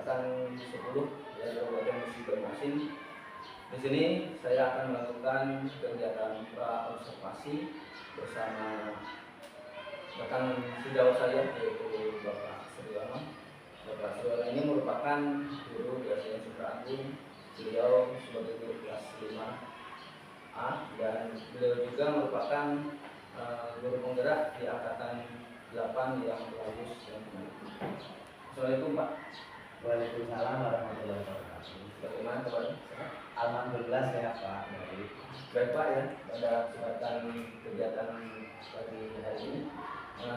angkatan 10 ya, Kabupaten Gresik Banjarmasin. Di sini saya akan melakukan kegiatan observasi bersama rekan sejauh saya, yaitu Bapak Sriyono. Bapak Sriyono ini merupakan guru di SMA Supra Agung. Beliau sebagai guru kelas 5A dan beliau juga merupakan guru penggerak di angkatan 8 yang lulus. Assalamualaikum Pak. Waalaikumsalam warahmatullahi wabarakatuh. Bagaimana kabarnya? Alhamdulillah sehat Pak. Baik Pak ya, pada kesempatan kegiatan pagi hari ini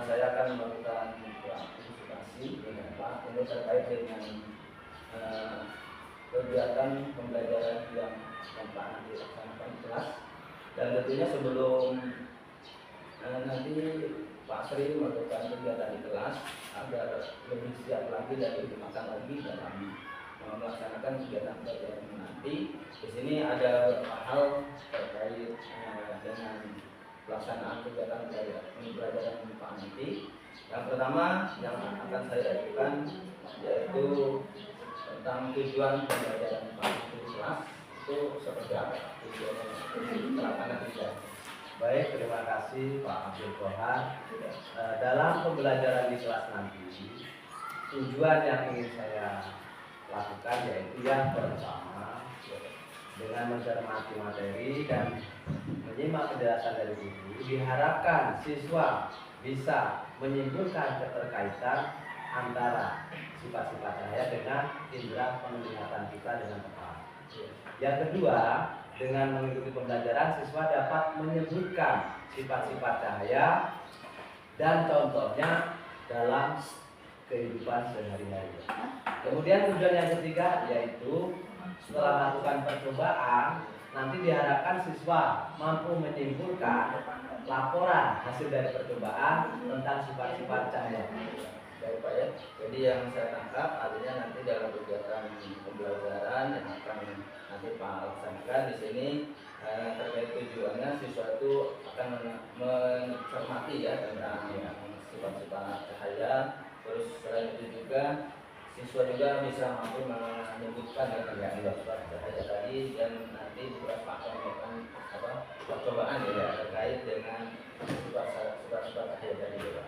saya akan melakukan partisipasi dengan Pak ini terkait dengan kegiatan pembelajaran yang Pak nanti laksanakan di kelas. Dan tentunya sebelum nanti Pak Sri melakukan kegiatan di kelas agar lebih siap lagi dan lebih matang lagi dalam melaksanakan kegiatan pembelajaran nanti. Di sini ada beberapa hal terkait dengan pelaksanaan kegiatan pembelajaran Pak nanti. Yang pertama yang akan saya lakukan yaitu tentang tujuan pembelajaran Pak di kelas itu seperti apa? Tujuannya terlaksana tidak? Baik, terima kasih Pak Abdul Kohar. Dalam pembelajaran di kelas nanti, tujuan yang ingin saya lakukan yaitu yang pertama, dengan mencermati materi dan menyimak penjelasan dari guru, diharapkan siswa bisa menyimpulkan keterkaitan antara sifat-sifat cahaya dengan indera penglihatan kita dengan tepat. Yang kedua, dengan mengikuti pembelajaran, siswa dapat menyebutkan sifat-sifat cahaya dan contohnya dalam kehidupan sehari-hari. Kemudian tujuan yang ketiga yaitu setelah melakukan percobaan, nanti diharapkan siswa mampu menyimpulkan laporan hasil dari percobaan tentang sifat-sifat cahaya. Baik Pak ya, jadi yang saya tangkap artinya nanti dalam kegiatan pembelajaran yang akan nanti Pak laksanakan di sini terkait tujuannya siswa itu akan mencermati ya tentang sifat-sifat cahaya. Terus selain itu juga siswa juga bisa mampu menyebutkan sifat cahaya tadi dan nanti juga Pak akan melakukan percobaan ya terkait dengan sifat cahaya tadi ya.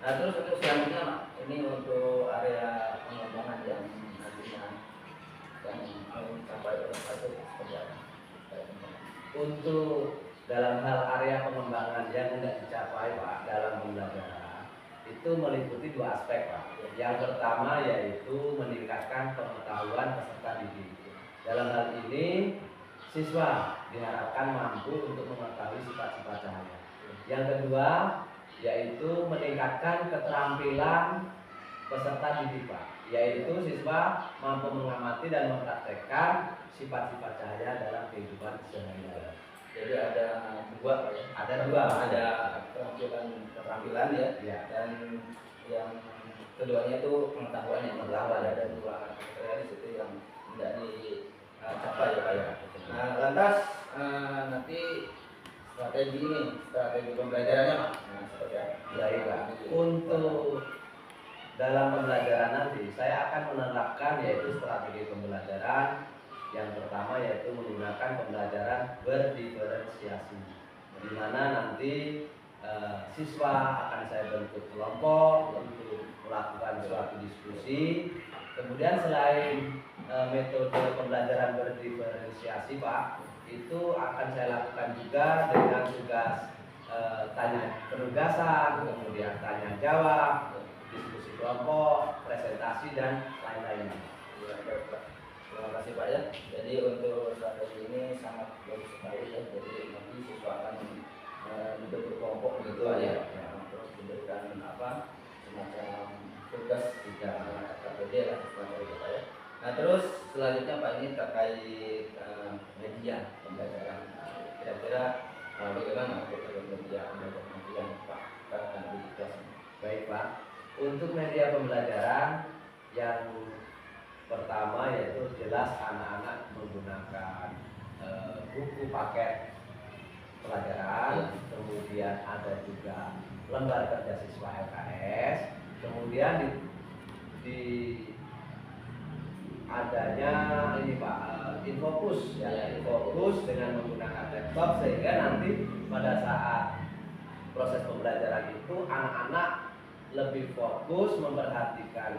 Nah terus untuk selanjutnya Pak, ini untuk area pengembangan yang nantinya yang mau dicapai oleh satu seperti apa? Untuk dalam hal area pengembangan yang hendak dicapai Pak dalam pembelajaran itu meliputi dua aspek Pak. Yang pertama yaitu meningkatkan pengetahuan peserta didik. Dalam hal ini siswa diharapkan mampu untuk mengetahui sifat-sifat cahaya. Yang kedua yaitu meningkatkan keterampilan peserta didik Pak, yaitu siswa mampu mengamati dan mempraktekkan sifat-sifat cahaya dalam kehidupan sehari-hari. Jadi ada dua Pak ya? Ada keterampilan ya, dan yang keduanya itu pengetahuan yang pertama ada dua kriteria di situ yang tidak dicapai ya Pak ya. Nah lantas nanti strategi pembelajarannya Pak, seperti apa? Baik Pak. Untuk dalam pembelajaran nanti saya akan menerapkan yaitu strategi pembelajaran. Yang pertama yaitu menggunakan pembelajaran berdiferensiasi, di mana nanti siswa akan saya bentuk kelompok untuk melakukan suatu diskusi. Kemudian selain metode pembelajaran berdiferensiasi Pak, itu akan saya lakukan juga dengan tugas tanya penugasan, kemudian tanya jawab, diskusi kelompok, presentasi dan lain-lainnya. Terima kasih Pak ya. Jadi untuk strategi ini sangat bagus sekali ya. Jadi nanti siswa akan dibentuk kelompok begitu ya. Terus diberikan semacam tugas juga KPD lah seperti itu Pak ya. Nah terus selanjutnya Pak ini terkait media pembelajaran. Kira-kira bagaimana untuk media pembelajaran yang Pak akan di kelas? Baik Pak. Untuk media pembelajaran yang pertama yaitu jelas anak-anak menggunakan buku paket pelajaran, kemudian ada juga lembar kerja siswa LKS, kemudian infokus ya, infokus dengan menggunakan laptop, sehingga nanti pada saat proses pembelajaran itu anak-anak lebih fokus memperhatikan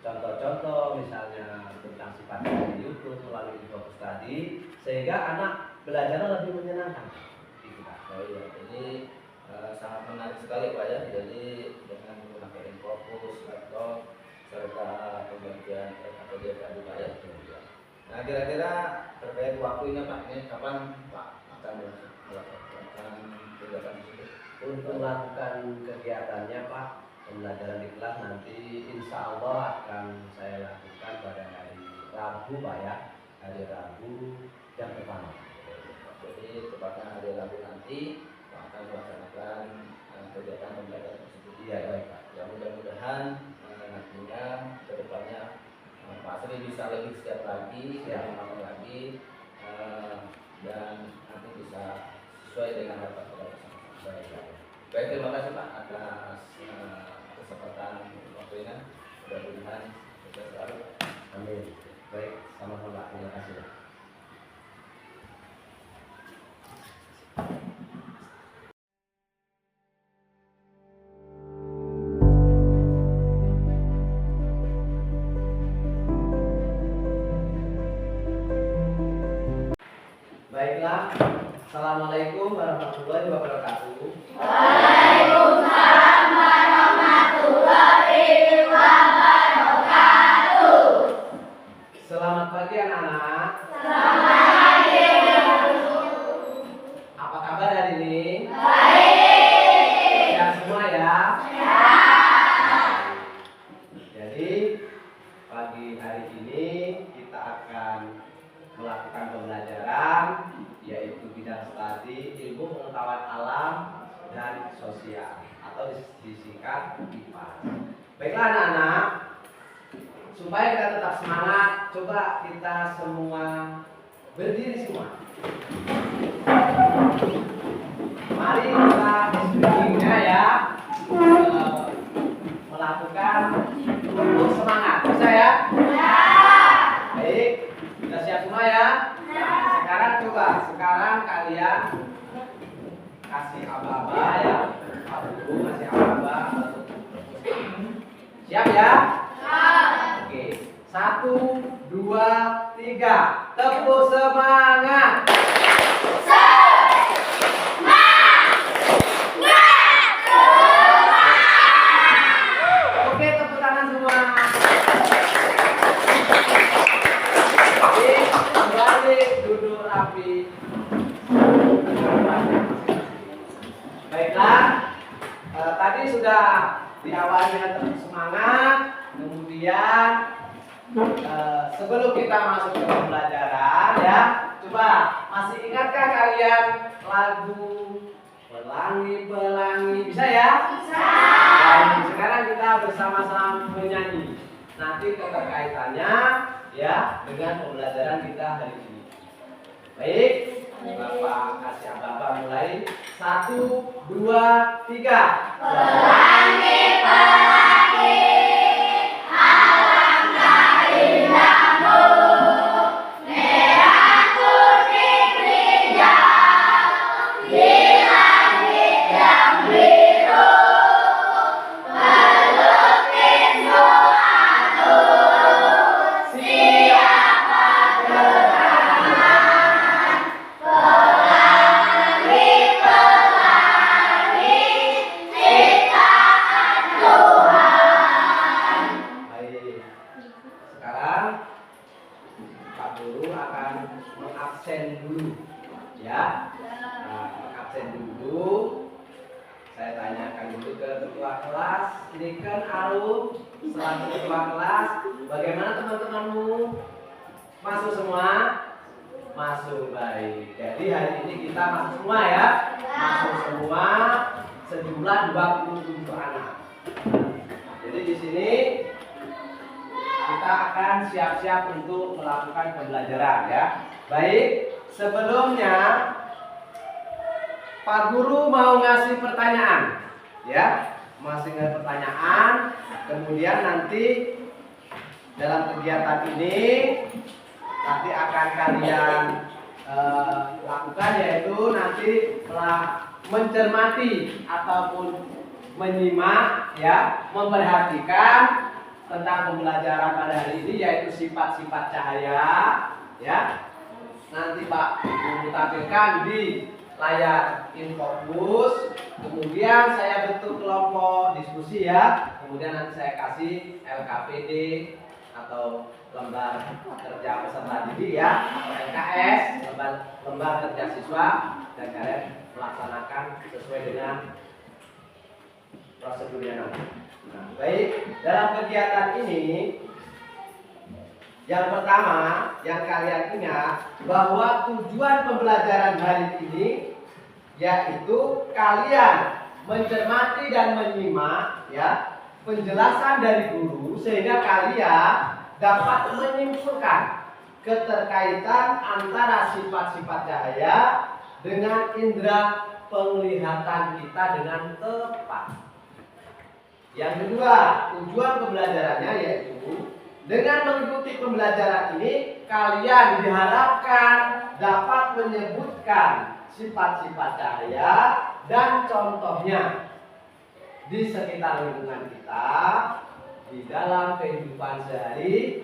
contoh-contoh misalnya tentang sifat dari YouTube melalui infokus tadi, sehingga anak belajarnya lebih menyenangkan. Oh iya, jadi sangat menarik sekali Pak ya. Jadi dengan menggunakan infokus, laptop, serta pembagian atau dia tadi Pak ya. Nah kira-kira terkait waktunya Pak, ini kapan Pak akan melakukan kegiatan tersebut? Untuk melakukan kegiatannya Pak, pembelajaran di kelas nanti insya Allah akan saya lakukan pada hari Rabu Pak ya, hari Rabu jam pertama. Jadi tepatnya hari Rabu nanti Pak akan melaksanakan kegiatan pembelajaran tersebut. Iya baik Pak. Ya mudah-mudahan nantinya kedepannya Pak Sri bisa lebih siap lagi, lebih semangat lagi, dan nanti bisa sesuai dengan harapan kita bersama. Baik, terima kasih Pak atas kesempatan waktunya. Mudah-mudahan sukses selalu. Amin. Baik, sama-sama. Terima kasih. Baiklah, assalamualaikum warahmatullahi wabarakatuh. Waalaikumsalam warahmatullahi wabarakatuh. Selamat pagi anak-anak. Selamat pagi. Apa kabar hari ini? Baik. Sehat semua ya? Sehat. Jadi pagi hari ini kita akan melakukan pembelajaran yaitu bidang studi ilmu pengetahuan alam dan sosial atau disingkat IPA. Baiklah anak-anak, supaya kita tetap semangat, coba kita semua berdiri semua. Mari kita diskusinya ya, melakukan untuk semangat, bisa ya? Baik, kita siap semua ya. Nah, sekarang kalian kasih aba-aba ya, Pak Guru kasih aba-aba. Siap ya? Oke, 1, 2, 3, tepuk semangat. Oke, tepuk tangan semua. Oke, kembali duduk rapi. Baiklah, tadi sudah diawali dengan tepuk semangat, kemudian sebelum kita masuk ke pembelajaran ya, coba masih ingatkah kalian lagu Pelangi-Pelangi, bisa ya? Bisa. Nah, sekarang kita bersama-sama menyanyi. Nanti keterkaitannya ya dengan pembelajaran kita hari ini. Baik, Bapak kasih aba-aba mulai. 1, 2, 3. Pelangi-pelangi, alangkah indahmu, merah putih hijau, di langit yang biru, melukis doaku, siapa gerangan, pelangi-pelangi, ciptaan Tuhan. Baik. Sekarang Pak Guru akan mengabsen dulu ya. Nah, mengabsen dulu. Saya tanyakan dulu ke ketua kelas, ini kan Arun selaku ketua kelas, bagaimana teman-temanmu? Masuk semua? Masuk, baik. Jadi hari ini kita masuk semua ya. Masuk semua sejumlah 27 anak. Jadi di sini kita akan siap-siap untuk melakukan pembelajaran ya. Baik, sebelumnya Pak Guru mau ngasih pertanyaan ya. Masih ngasih pertanyaan. Kemudian nanti dalam kegiatan ini nanti akan kalian lakukan, yaitu nanti mencermati ataupun menyimak, ya, memperhatikan tentang pembelajaran pada hari ini, yaitu sifat-sifat cahaya, ya. Nanti Pak Guru tampilkan di layar infocus, kemudian saya bentuk kelompok diskusi, ya, kemudian nanti saya kasih LKPD atau lembar kerja peserta didik, ya, atau LKS, lembar kerja siswa, dan kalian melaksanakan sesuai dengan prosedurnya nanti. Nah, baik, dalam kegiatan ini yang pertama yang kalian ingat bahwa tujuan pembelajaran hari ini yaitu kalian mencermati dan menyimak, ya, penjelasan dari guru sehingga kalian dapat menyimpulkan keterkaitan antara sifat-sifat cahaya dengan indera penglihatan kita dengan tepat. Yang kedua, tujuan pembelajarannya yaitu dengan mengikuti pembelajaran ini kalian diharapkan dapat menyebutkan sifat-sifat cahaya dan contohnya di sekitar lingkungan kita di dalam kehidupan sehari-hari.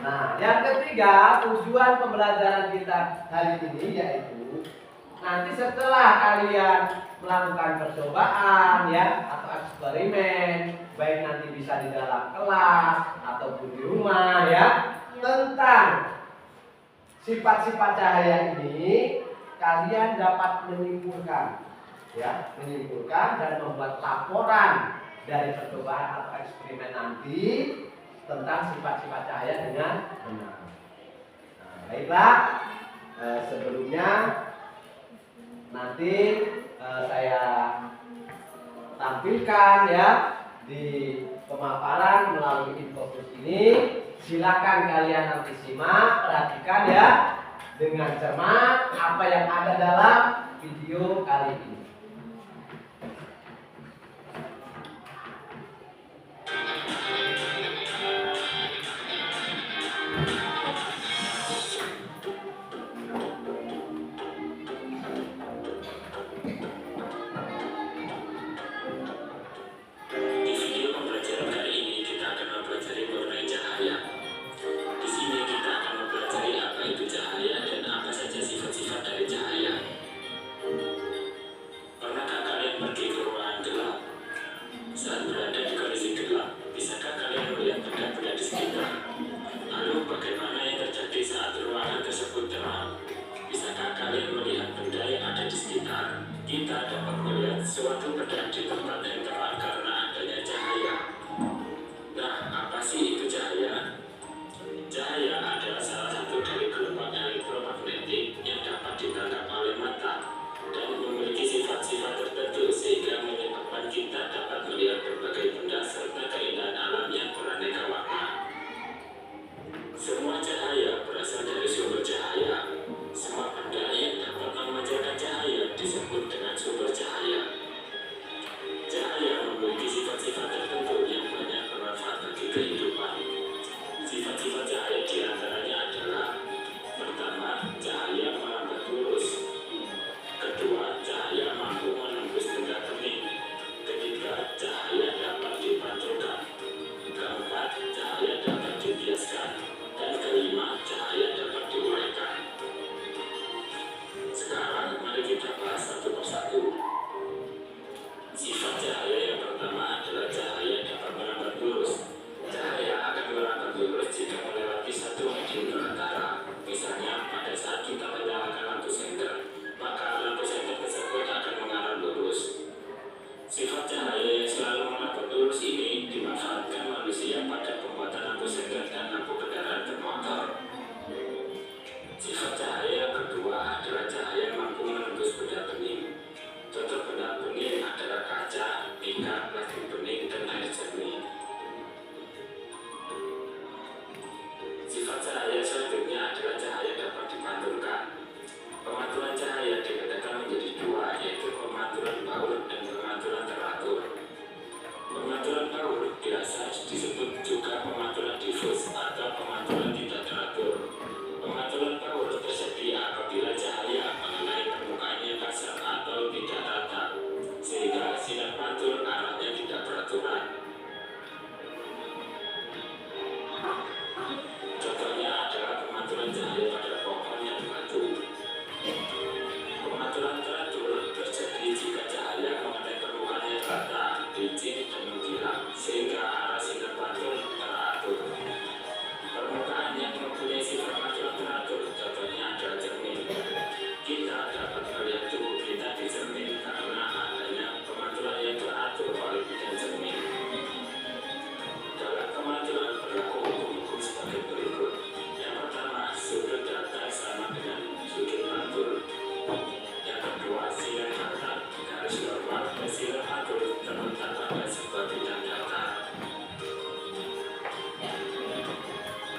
Nah, yang ketiga, tujuan pembelajaran kita hari ini yaitu nanti setelah kalian melakukan percobaan, ya, atau eksperimen, baik nanti bisa di dalam kelas ataupun di rumah, ya, tentang sifat-sifat cahaya ini kalian dapat menyimpulkan, ya, dan membuat laporan dari percobaan atau eksperimen nanti tentang sifat-sifat cahaya dengan benar. Nah, baiklah, sebelumnya nanti saya tampilkan, ya, di pemaparan melalui infocus ini. Silakan kalian nanti simak, perhatikan, ya, dengan cermat apa yang ada dalam video kali ini. Kita dapat melihat suatu benda di tempat yang tepat karena adanya cahaya. Nah, apa sih itu cahaya? Cahaya adalah salah satu dari gelombang elektromagnetik yang dapat ditangkap oleh mata dan memiliki sifat-sifat tertentu sehingga menyebabkan kita dapat melihat berbagai benda serta keindahan alam yang beraneka warna. Semua cahaya berasal dari sumber cahaya. Semua benda yang dapat memancarkan cahaya disebut dengan sumber cahaya. Cahaya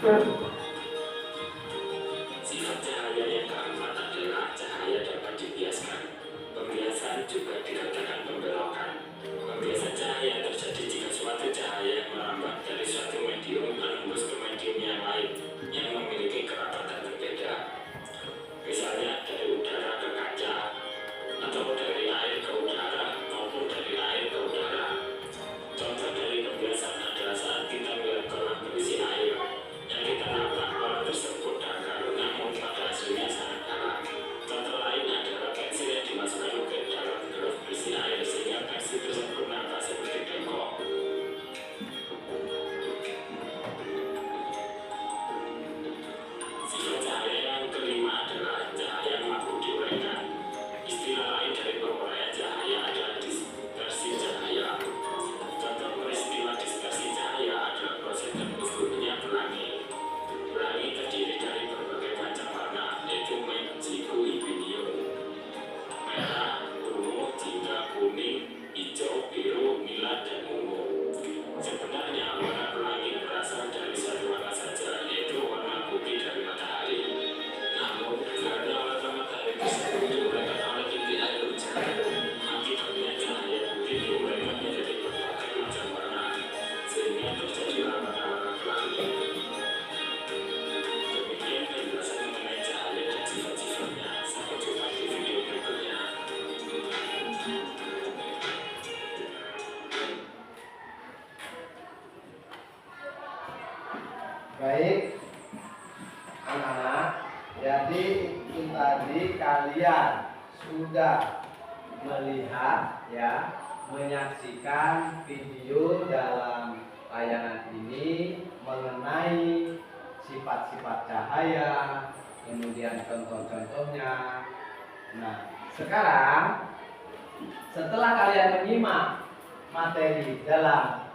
Sifat cahaya yang keempat adalah cahaya dapat dibiaskan. Pembiasan juga dikatakan pembelokan. Pembiasan cahaya terjadi jika suatu cahaya merambat dari suatu medium menembus ke medium yang lain yang memiliki kerapatan berbeda. Misalnya dari udara ke kaca, atau dari air ke udara, maupun dari air ke udara. Contoh dari pembiasan adalah saat kita melihat kolam berisi air. Yang kita nampak kolam tersebut dangkal, namun pada hasilnya sangat dalam. Contoh lain adalah pensil yang dimasukkan ke dalam glove berisi air sehingga pensil tersebut nampak seperti bengkok. Sifat cahaya yang kelima adalah cahaya mampu diuraikan. Istilah lain dari penguraian cahaya adalah dispersi cahaya. Contoh peristiwa dispersi cahaya adalah proses terbentuknya pelangi. Pelangi terdiri dari berbagai macam warna, yaitu magiku hibinium, merah, ungu, jingga, kuning, hijau, biru, nila, dan ungu. Sebenarnya warna pelangi berasal dari satu warna saja, yaitu warna putih dari matahari. Namun, karena warna matahari tersebut diuraikan oleh inti air hujan, akibatnya cahaya putih diuraikan menjadi berbagai macam warna, sehingga terjadilah warna-warna pelangi. Demikian penjelasan mengenai cahaya dan sifat-sifatnya. Sampai jumpa di video berikutnya. Baik, anak-anak, jadi itu tadi kalian sudah melihat ya, menyaksikan video dalam tayangan ini mengenai sifat-sifat cahaya, kemudian contoh-contohnya. Nah, sekarang setelah kalian menyimak materi dalam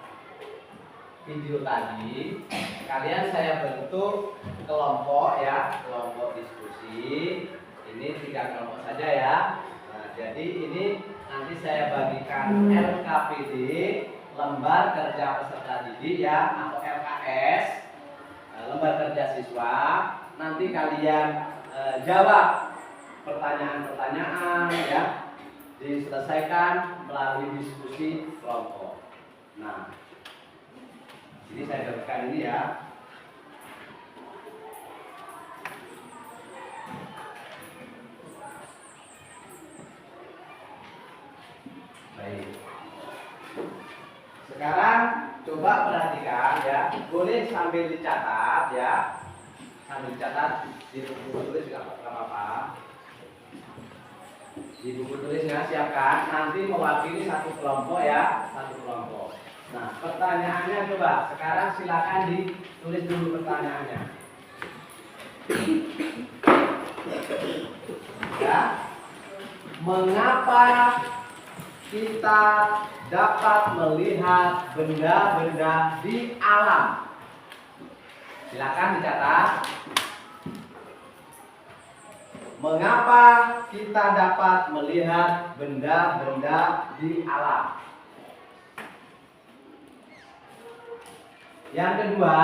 video tadi, kalian saya bentuk kelompok ya, kelompok diskusi. Ini 3 kelompok saja ya. Nah, jadi ini nanti saya bagikan LKPD, lembar kerja peserta didik ya, atau LKS, lembar kerja siswa. Nanti kalian jawab pertanyaan-pertanyaan ya, diselesaikan melalui diskusi kelompok. Nah, jadi saya bagikan ini ya. Baik. Sekarang coba perhatikan ya. Boleh sambil dicatat ya. Sambil dicatat di buku tulis nggak apa-apa. Di buku tulisnya siapkan. Nanti mewakili satu kelompok ya, satu kelompok. Nah, pertanyaannya coba sekarang silakan ditulis dulu pertanyaannya. Ya, mengapa kita dapat melihat benda-benda di alam? Silakan dicatat. Mengapa kita dapat melihat benda-benda di alam? Yang kedua,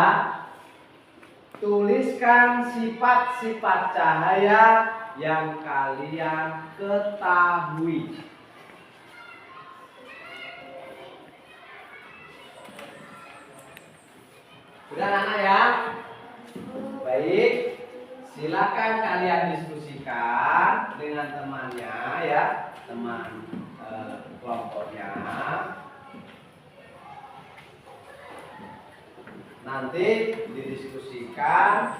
tuliskan sifat-sifat cahaya yang kalian ketahui. Sudah anak-anak ya? Baik, silakan kalian diskusikan dengan temannya ya, teman kelompoknya. Nanti didiskusikan,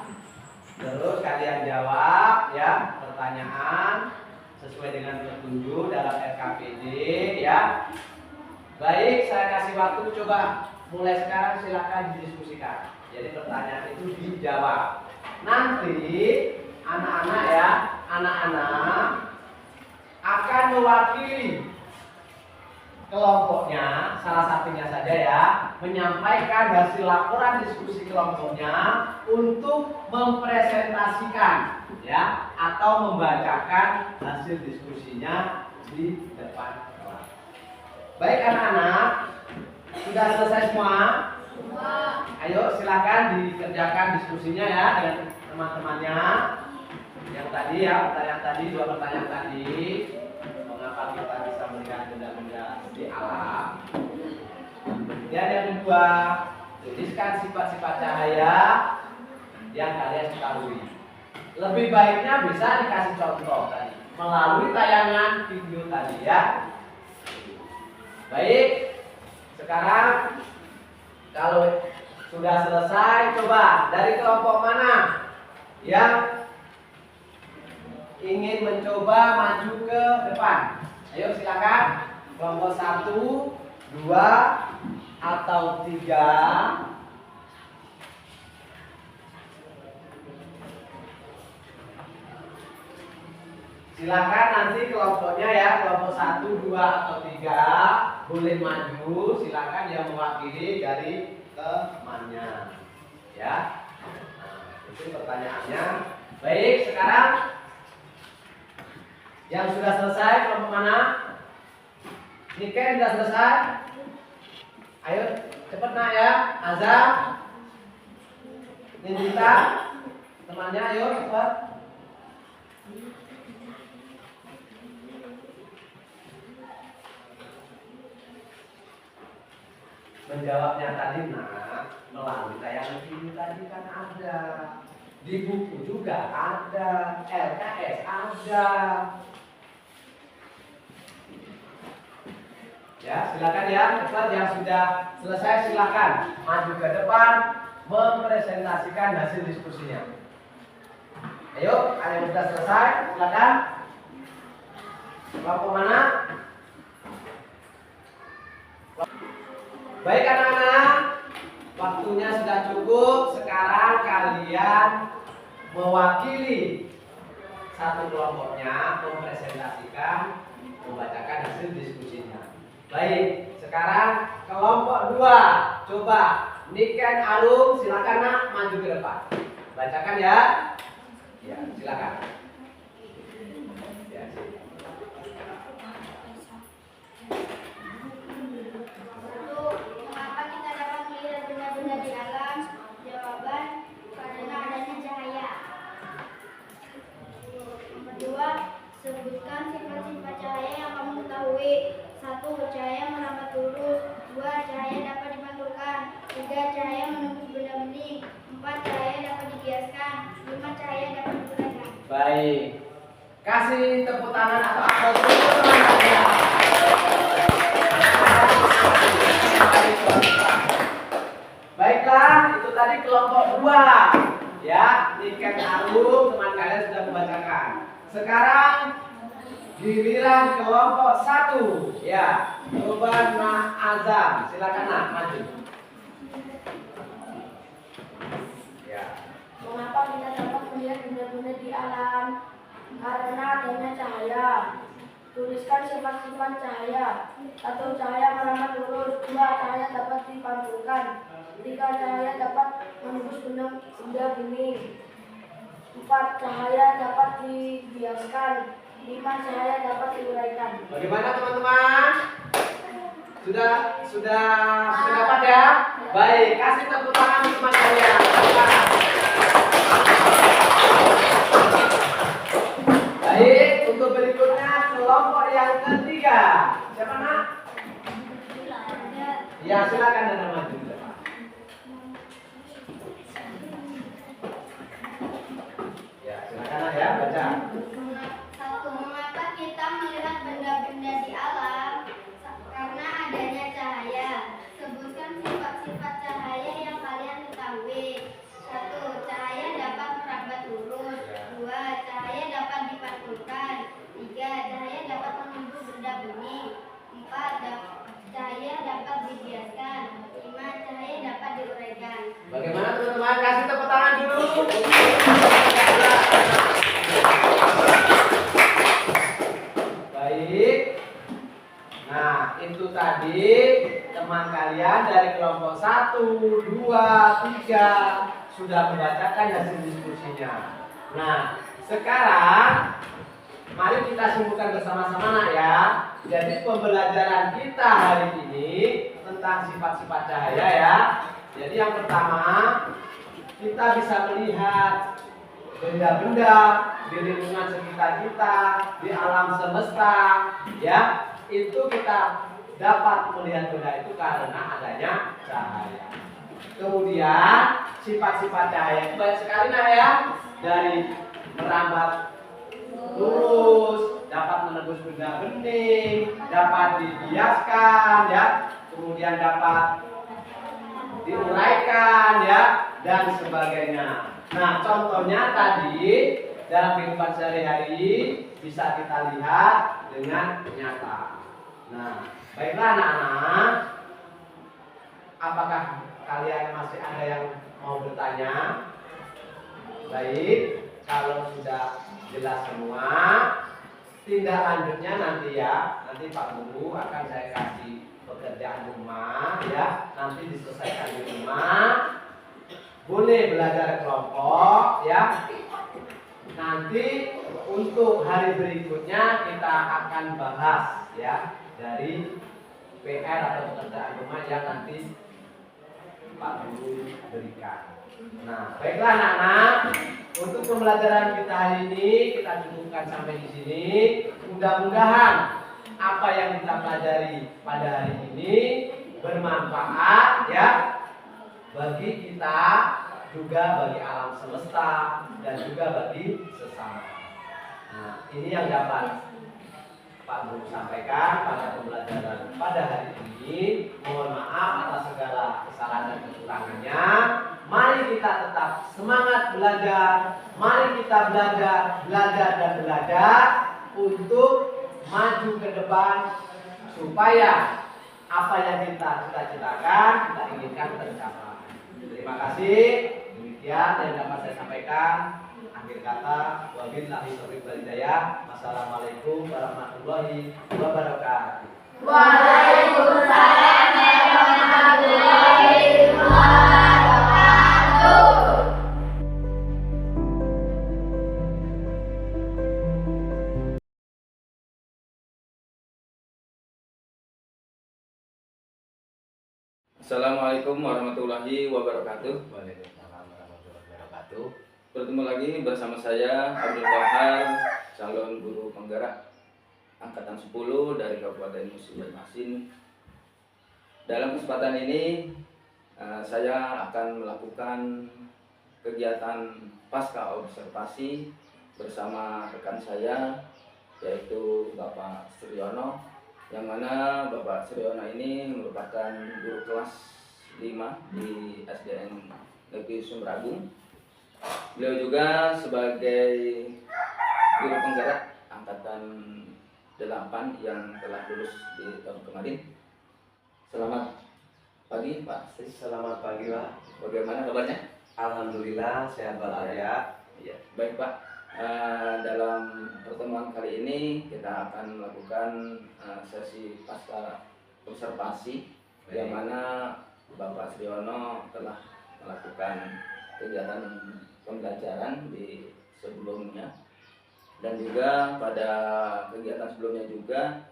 terus kalian jawab ya pertanyaan sesuai dengan petunjuk dalam RKPD ya. Baik, saya kasih waktu, coba mulai sekarang silakan didiskusikan. Jadi pertanyaan itu dijawab. Nanti anak-anak ya, anak-anak akan mewakili kelompoknya, salah satunya saja ya, menyampaikan hasil laporan diskusi kelompoknya untuk mempresentasikan ya, atau membacakan hasil diskusinya di depan kelas. Baik anak-anak, sudah selesai semua? Ayo silakan dikerjakan diskusinya ya dengan teman-temannya. Yang tadi ya, pertanyaan tadi, dua pertanyaan tadi. Mengapa kita bisa melihat benda-benda di alam? Dan yang kedua, tuliskan sifat-sifat cahaya yang kalian ketahui. Lebih baiknya bisa dikasih contoh tadi melalui tayangan video tadi ya. Baik, sekarang kalau sudah selesai, coba dari kelompok mana yang ingin mencoba maju ke depan? Ayo silakan. Kelompok 1, 2, atau 3. Silakan nanti kelompoknya ya, kelompok 1, 2, atau 3 boleh maju. Silakan yang mewakili dari temannya, ya. Nah, itu pertanyaannya. Baik, sekarang yang sudah selesai kelompok mana? Niken sudah selesai? Ayo cepat nak ya, Azam, Nindita, temannya ayo cepat. Menjawabnya tadi nak melalui tayangan video tadi kan ada, di buku juga ada, LKS ada. Ya silakan ya, cepat yang sudah selesai silakan maju ke depan mempresentasikan hasil diskusinya. Ayo, ada yang sudah selesai silakan. Kelompok mana? Baik anak-anak, waktunya sudah cukup. Sekarang kalian mewakili satu kelompoknya mempresentasikan, membacakan hasil diskusinya. Baik, sekarang kelompok 2. Coba Niken, Alum, silakan nak maju ke depan. Bacakan ya. Ya, silakan. Ya, Mengapa kita dapat melihat benda-benda di alam? Jawaban, karena adanya cahaya. Yang kedua, sebutkan sifat-sifat cahaya yang kamu ketahui. 1. Cahaya merambat lurus. 2. Cahaya dapat dipantulkan. 3. Cahaya menembus benda bening. 4. Cahaya dapat dibiaskan. 5. Cahaya dapat diuraikan. baik. Kasih tepuk tangan atau aplaus dulu teman-teman. Baiklah, itu tadi kelompok 2. Ya, Niken, Alum, teman kalian sudah membacakan. Sekarang giliran kelompok 1. Ya, coba Nak Azam, silakan Nak maju. Ya. Mengapa kita dapat melihat benda-benda di alam? Karena adanya cahaya. Tuliskan sifat-sifat cahaya. 1. Cahaya merambat lurus. 2. Cahaya dapat dipantulkan. 3. Cahaya dapat menembus benda bening. 4. Cahaya dapat dibiaskan. 5. Cahaya dapat diuraikan. Bagaimana teman-teman? Sudah dapat ya? Baik, kasih tepuk tangan untuk teman kalian. Baik, untuk berikutnya kelompok yang ketiga. Siapa nak? Ya, silakan dan maju. Ya, silakan Nak ya, baca. 1. Mengapa kita melihat benda-benda di alam? Karena adanya cahaya. Sebutkan sifat-sifat cahaya yang kalian ketahui. 1. Cahaya dapat merambat lurus. 2. Cahaya dapat dipantulkan. 3. Cahaya dapat menembus benda bening. 4. Cahaya dapat dibiaskan. 5. Cahaya dapat diuraikan. Bagaimana teman-teman? Kasih tepuk tangan dulu. Baik. Nah, itu tadi teman kalian dari kelompok 1, 2, 3 sudah membacakan hasil diskusinya. Nah, sekarang mari kita simpulkan bersama-sama nak ya. Jadi pembelajaran kita hari ini tentang sifat-sifat cahaya ya. Jadi yang pertama, kita bisa melihat benda-benda di lingkungan sekitar kita, di alam semesta, ya. Itu kita dapat melihat benda itu karena adanya cahaya. Kemudian sifat-sifat cahaya itu banyak sekali nah ya, dari merambat lurus, dapat menembus benda bening, dapat dibiaskan ya, kemudian dapat diuraikan ya, dan sebagainya. Nah, contohnya tadi dalam kehidupan sehari-hari bisa kita lihat dengan nyata. Nah, baiklah anak-anak, apakah kalian masih ada yang mau bertanya? Baik, kalau sudah jelas semua, tindak lanjutnya nanti ya, nanti Pak Guru akan saya kasih pekerjaan rumah ya, nanti diselesaikan di rumah. Boleh belajar kelompok ya. Nanti untuk hari berikutnya kita akan bahas ya dari PR atau pekerjaan rumah yang nanti Pak Guru berikan. Nah, baiklah anak-anak, untuk pembelajaran kita hari ini kita cukupkan sampai di sini. Mudah-mudahan apa yang kita pelajari pada hari ini bermanfaat ya bagi kita, juga bagi alam semesta, dan juga bagi sesama. Nah, ini yang dapat Pak Guru sampaikan pada pembelajaran pada hari ini. Mohon maaf atas segala kesalahan dan kekurangannya. Mari kita tetap semangat belajar. Mari kita belajar dan belajar untuk maju ke depan supaya apa yang kita cita-citakan, kita inginkan tercapai. Terima kasih. Demikian yang dapat saya sampaikan. Akhir kata, wabillahi taufiq wal hidayah. Wassalamualaikum warahmatullahi wabarakatuh. Waalaikumsalam warahmatullahi wabarakatuh. Assalamualaikum warahmatullahi wabarakatuh. Waalaikumsalam warahmatullahi wabarakatuh. Bertemu lagi bersama saya Abdul Bahar, calon guru penggerak angkatan 10 dari Kabupaten Musi Banyu. Dalam kesempatan ini saya akan melakukan kegiatan pasca observasi bersama rekan saya, yaitu Bapak Suryono, yang mana Bapak Suryono ini merupakan guru kelas 5 di SDN Negeri Sumeragung. Beliau juga sebagai guru penggerak angkatan 8 yang telah lulus di tahun kemarin. Selamat pagi Pak Sri. Selamat pagi Pak. Bagaimana kabarnya? Alhamdulillah sehat walafiat. Iya, baik Pak. Dalam pertemuan kali ini kita akan melakukan sesi pasca observasi, yang mana Bapak Suryono telah melakukan kegiatan pembelajaran di sebelumnya, dan juga pada kegiatan sebelumnya juga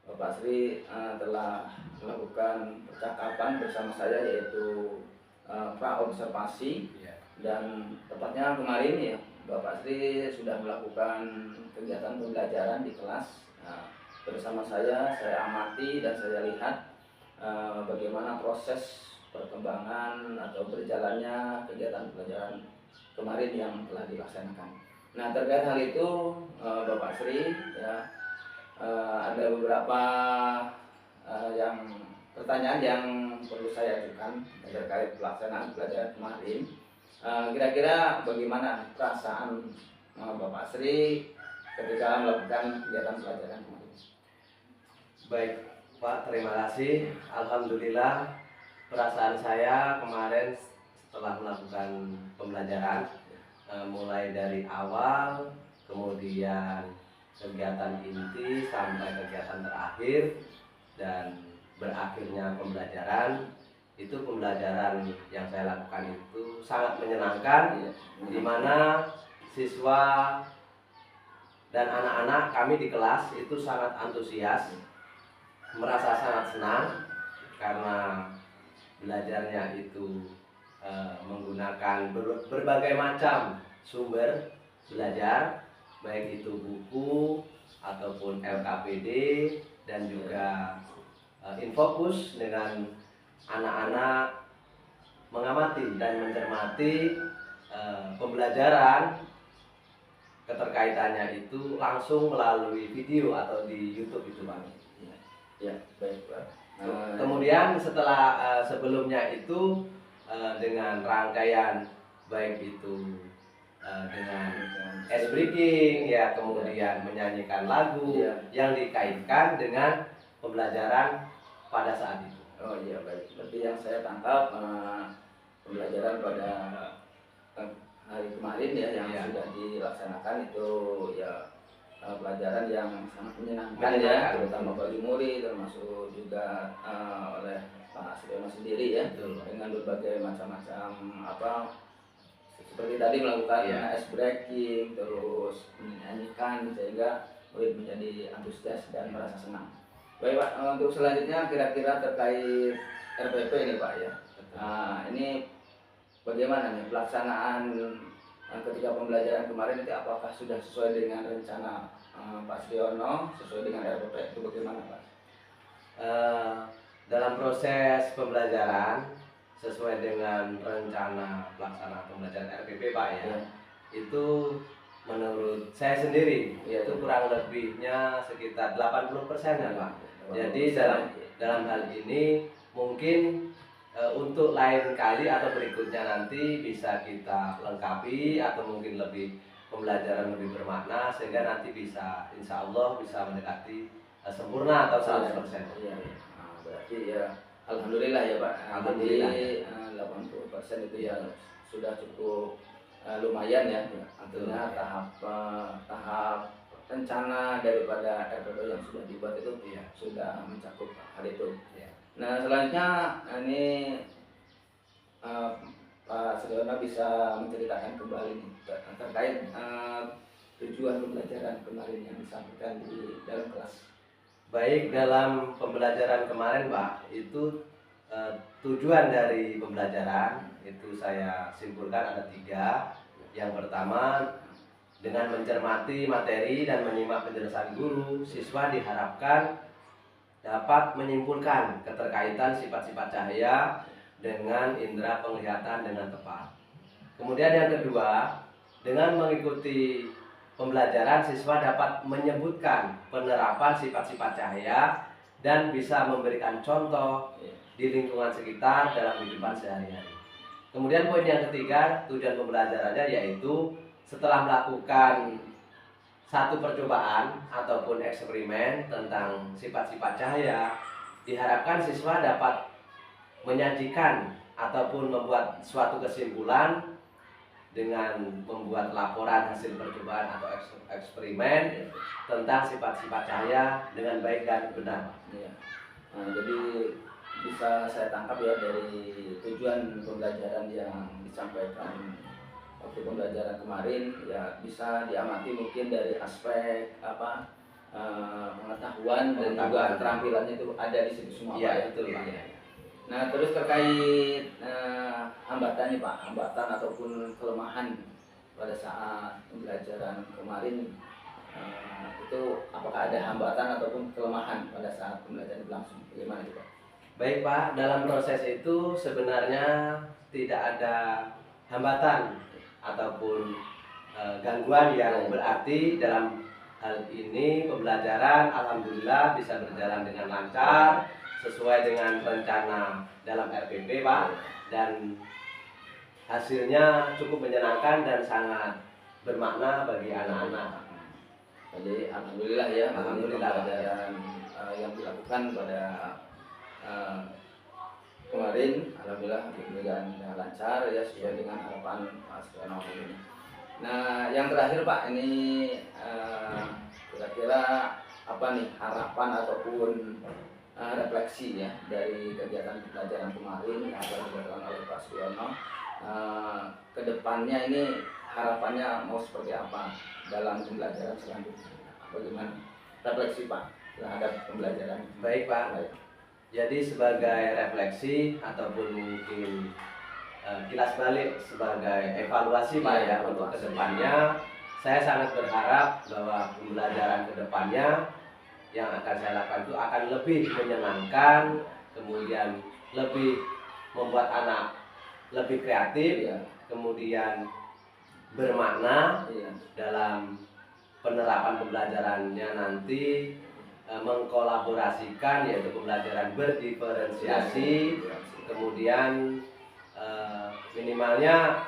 Bapak Sri telah melakukan percakapan bersama saya, yaitu pra observasi, dan tepatnya kemarin ya Bapak Sri sudah melakukan kegiatan pembelajaran di kelas. Bersama saya amati dan saya lihat bagaimana proses perkembangan atau berjalannya kegiatan pembelajaran kemarin yang telah dilaksanakan. Nah, terkait hal itu Bapak Sri ya, ada beberapa pertanyaan yang perlu saya ajukan terkait pelaksanaan pelajaran kemarin. Kira-kira bagaimana perasaan Bapak Sri ketika melakukan kegiatan pelajaran kemarin? Baik Pak, terima kasih. Alhamdulillah perasaan saya kemarin setelah melakukan pembelajaran mulai dari awal, kemudian kegiatan inti sampai kegiatan terakhir, dan berakhirnya pembelajaran, itu pembelajaran yang saya lakukan itu sangat menyenangkan, di mana siswa dan anak-anak kami di kelas itu sangat antusias, merasa sangat senang karena belajarnya itu menggunakan berbagai macam sumber belajar, baik itu buku ataupun LKPD dan juga Infocus dengan anak-anak mengamati dan mencermati pembelajaran keterkaitannya itu langsung melalui video atau di YouTube itu Pak. Ya, baik Pak. Kemudian setelah sebelumnya itu dengan rangkaian baik itu dengan ice breaking ya, kemudian menyanyikan lagu yang dikaitkan dengan pembelajaran pada saat itu. Oh iya, baik. Berarti yang saya tangkap pembelajaran pada hari kemarin ya yang sudah dilaksanakan itu ya pelajaran yang sangat menyenangkan ya, terutama bagi murid, termasuk juga oleh Pak Sriono sendiri ya. Betul. Dengan berbagai macam-macam seperti tadi melakukan ice breaking, terus menyanyikan sehingga murid menjadi antusias dan merasa senang. Baik Pak, untuk selanjutnya kira-kira terkait RPP ini Pak ya. Ini bagaimana nih pelaksanaan ketika pembelajaran kemarin itu, apakah sudah sesuai dengan rencana Pak Sriono, sesuai dengan RPP itu bagaimana Pak? Dalam proses pembelajaran sesuai dengan rencana pelaksana pembelajaran RPP Pak ya, itu menurut saya sendiri itu kurang lebihnya sekitar 80% ya Pak. Jadi dalam hal ini mungkin untuk lain kali atau berikutnya nanti bisa kita lengkapi atau mungkin lebih pembelajaran lebih bermakna sehingga nanti bisa insya Allah bisa mendekati sempurna atau 100%. Iya. Berarti ya alhamdulillah ya Pak. Alhamdulillah. Jadi 80% itu ya sudah cukup lumayan ya. Artinya tahap rencana daripada RPP yang sudah dibuat itu sudah mencakup hal itu. Nah selanjutnya ini Pak Sriono bisa menceritakan kembali nih terkait tujuan pembelajaran kemarin yang disampaikan di dalam kelas. Baik, dalam pembelajaran kemarin Pak, itu tujuan dari pembelajaran itu saya simpulkan ada 3. Yang pertama, dengan mencermati materi dan menyimak penjelasan guru, siswa diharapkan dapat menyimpulkan keterkaitan sifat-sifat cahaya dengan indera penglihatan dengan tepat. Kemudian yang kedua, dengan mengikuti pembelajaran siswa dapat menyebutkan penerapan sifat-sifat cahaya dan bisa memberikan contoh di lingkungan sekitar dalam kehidupan sehari-hari. Kemudian poin yang ketiga, tujuan pembelajarannya yaitu setelah melakukan satu percobaan ataupun eksperimen tentang sifat-sifat cahaya, diharapkan siswa dapat menyajikan ataupun membuat suatu kesimpulan dengan membuat laporan hasil percobaan atau eksperimen tentang sifat-sifat cahaya dengan baik dan benar. Ya. Nah, jadi bisa saya tangkap ya dari tujuan pembelajaran yang disampaikan waktu pembelajaran kemarin ya bisa diamati mungkin dari aspek pengetahuan dan juga keterampilannya itu ada di situ semua. Iya, betul Pak. Nah terus terkait hambatan nih Pak, hambatan ataupun kelemahan pada saat pembelajaran kemarin itu apakah ada hambatan ataupun kelemahan pada saat pembelajaran berlangsung, bagaimana itu Pak? Baik Pak, dalam proses itu sebenarnya tidak ada hambatan ataupun gangguan yang berarti. Dalam hal ini pembelajaran alhamdulillah bisa berjalan dengan lancar sesuai dengan rencana dalam RPP Pak, dan hasilnya cukup menyenangkan dan sangat bermakna bagi anak-anak. Jadi alhamdulillah ya, alhamdulillah pembelajaran yang dilakukan pada kemarin alhamdulillah berjalan dengan lancar ya sesuai dengan harapan Pak Sriono ini. Nah yang terakhir Pak, ini kira-kira apa nih harapan ataupun refleksi ya dari kegiatan pembelajaran kemarin yang telah dilakukan oleh Pak Sriono. Kedepannya ini harapannya mau seperti apa dalam pembelajaran selanjutnya? Bagaimana refleksi Pak terhadap pembelajaran? Baik Pak. Jadi sebagai refleksi ataupun mungkin kilas balik sebagai evaluasi Pak ya untuk kedepannya, saya sangat berharap bahwa pembelajaran kedepannya yang akan saya lakukan itu akan lebih menyenangkan, kemudian lebih membuat anak lebih kreatif, Iya. kemudian bermakna Iya. dalam penerapan pembelajarannya nanti, mengkolaborasikan yaitu pembelajaran berdiferensiasi, kemudian minimalnya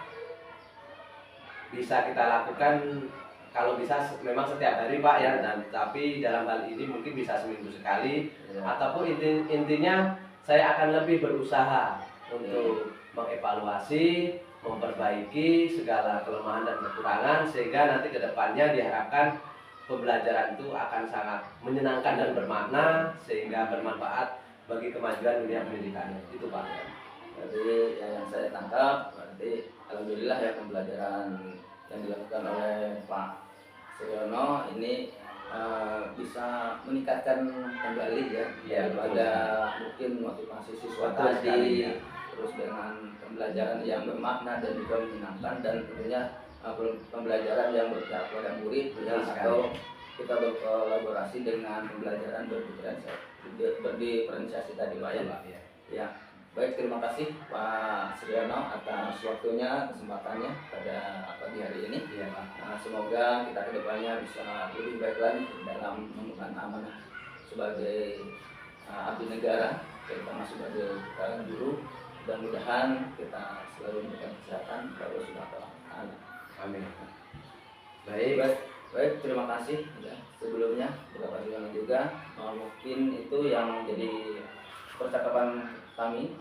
bisa kita lakukan kalau bisa memang setiap hari Pak ya, dan tapi dalam hal ini mungkin bisa seminggu sekali, ataupun intinya saya akan lebih berusaha untuk mengevaluasi, memperbaiki segala kelemahan dan kekurangan sehingga nanti kedepannya diharapkan pembelajaran itu akan sangat menyenangkan dan bermakna sehingga bermanfaat bagi kemajuan dunia pendidikan. Itu Pak. Jadi yang saya tangkap berarti alhamdulillah ya pembelajaran yang dilakukan oleh Pak Suryono ini bisa meningkatkan kembali ya daripada mungkin motivasi siswa tadi, terus dengan pembelajaran yang bermakna dan juga menyenangkan, dan tentunya pembelajaran yang berpihak pada murid ya, atau kita berkolaborasi dengan pembelajaran berdiferensiasi tadi Pak ya. Ya. Baik, terima kasih Pak Suryono atas waktunya, kesempatannya pada pagi hari ini. Iya, Pak. Semoga kita kedepannya bisa lebih baik lagi dalam memegang amanah sebagai abdi negara, terutama sebagai guru. Mudah-mudahan kita selalu memberikan kesehatan kepada Allah. Amin. Baik, terima kasih ya. Sebelumnya Bapak Suryono juga mungkin itu yang menjadi percakapan kami,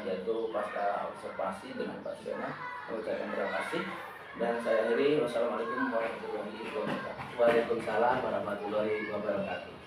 yaitu pasca observasi dengan Pak Suryono. Mengucapkan terima kasih dan saya akhiri. Wassalamualaikum warahmatullahi wabarakatuh. Waalaikumsalam warahmatullahi wabarakatuh.